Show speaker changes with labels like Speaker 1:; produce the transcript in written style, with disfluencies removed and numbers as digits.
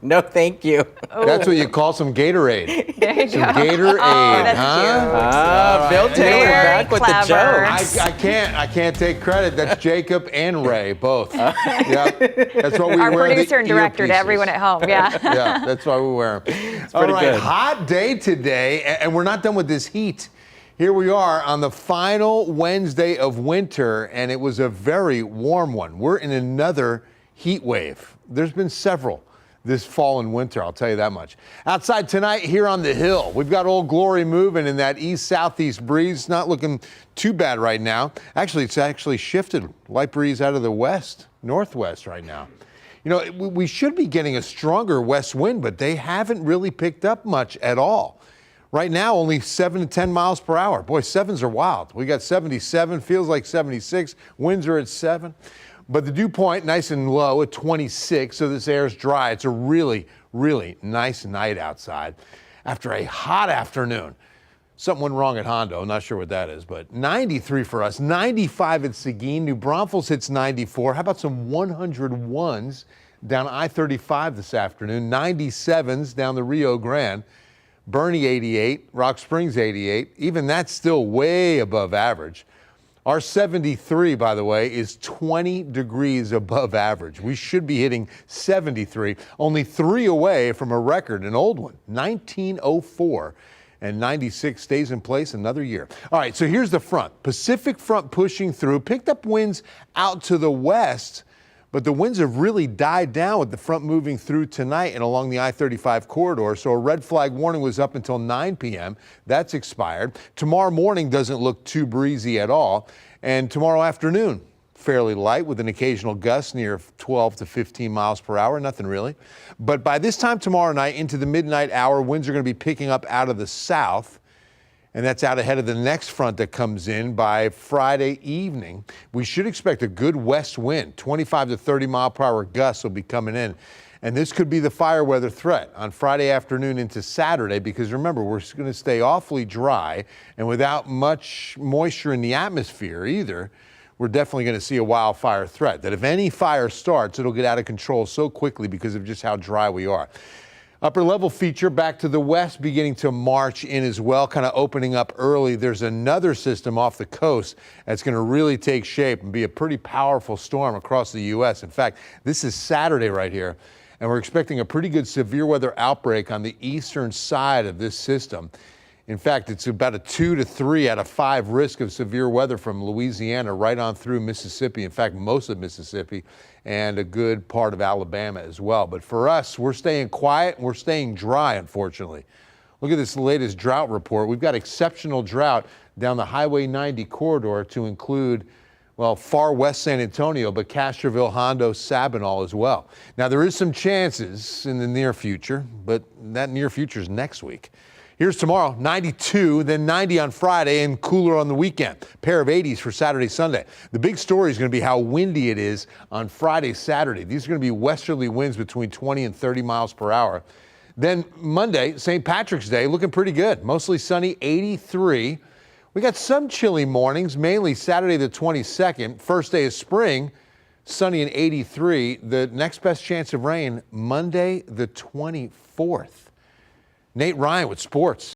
Speaker 1: No, thank you.
Speaker 2: That's what you call some Gatorade.
Speaker 3: There you
Speaker 2: Some
Speaker 3: go.
Speaker 2: Gatorade,
Speaker 3: Oh, that's
Speaker 2: huh?
Speaker 1: Bill Taylor
Speaker 3: Very
Speaker 1: back with the
Speaker 3: clever.
Speaker 1: jokes.
Speaker 2: I can't take credit. That's Jacob and Ray, both. Yeah, that's what we
Speaker 3: Our
Speaker 2: wear.
Speaker 3: producer and director to everyone at home. Yeah.
Speaker 2: Yeah, that's why we wear them. All
Speaker 1: pretty
Speaker 2: right,
Speaker 1: good.
Speaker 2: hot day today, and we're not done with this heat. Here we are on the final Wednesday of winter, and it was a very warm one. We're in another heat wave. There's been several this fall and winter, I'll tell you that much. Outside tonight here on the hill, we've got Old Glory moving in that east-southeast breeze. Not looking too bad right now. Actually, it's actually shifted. Light breeze out of the west, northwest right now. You know, we should be getting a stronger west wind, but they haven't really picked up much at all. Right now, only 7 to 10 miles per hour. Boy, sevens are wild. We got 77, feels like 76. Winds are at 7. But the dew point, nice and low at 26, so this air is dry. It's a really, really nice night outside after a hot afternoon. Something went wrong at Hondo. Not sure what that is, but 93 for us. 95 at Seguin. New Braunfels hits 94. How about some 101s down I-35 this afternoon? 97s down the Rio Grande. Bernie 88, Rock Springs 88. Even that's still way above average. Our 73, by the way, is 20 degrees above average. We should be hitting 73, only 3 away from a record, an old one, 1904. And 96 stays in place another year. All right, so here's the front. Pacific front pushing through, picked up winds out to the west, but the winds have really died down with the front moving through tonight and along the I-35 corridor. So a red flag warning was up until 9 p.m. That's expired. Tomorrow morning doesn't look too breezy at all. And tomorrow afternoon, fairly light with an occasional gust near 12 to 15 miles per hour. Nothing really. But by this time tomorrow night into the midnight hour, winds are going to be picking up out of the south. And that's out ahead of the next front that comes in by Friday evening. We should expect a good west wind. 25 to 30 mile per hour gusts will be coming in. And this could be the fire weather threat on Friday afternoon into Saturday, because remember, we're going to stay awfully dry and without much moisture in the atmosphere either. We're definitely going to see a wildfire threat, that if any fire starts, it'll get out of control so quickly because of just how dry we are. Upper level feature back to the west beginning to march in as well, kind of opening up early. There's another system off the coast that's going to really take shape and be a pretty powerful storm across the U.S. In fact, this is Saturday right here, and we're expecting a pretty good severe weather outbreak on the eastern side of this system. In fact, it's about a 2 to 3 out of 5 risk of severe weather from Louisiana right on through Mississippi. In fact, most of Mississippi and a good part of Alabama as well. But for us, we're staying quiet and we're staying dry, unfortunately. Look at this latest drought report. We've got exceptional drought down the Highway 90 corridor to include, well, far west San Antonio, but Castroville, Hondo, Sabinal as well. Now, there is some chances in the near future, but that near future is next week. Here's tomorrow, 92, then 90 on Friday, and cooler on the weekend. Pair of 80s for Saturday, Sunday. The big story is going to be how windy it is on Friday, Saturday. These are going to be westerly winds between 20 and 30 miles per hour. Then Monday, St. Patrick's Day, looking pretty good. Mostly sunny, 83. We got some chilly mornings, mainly Saturday the 22nd. First day of spring, sunny and 83. The next best chance of rain, Monday the 24th. Nate Ryan with sports.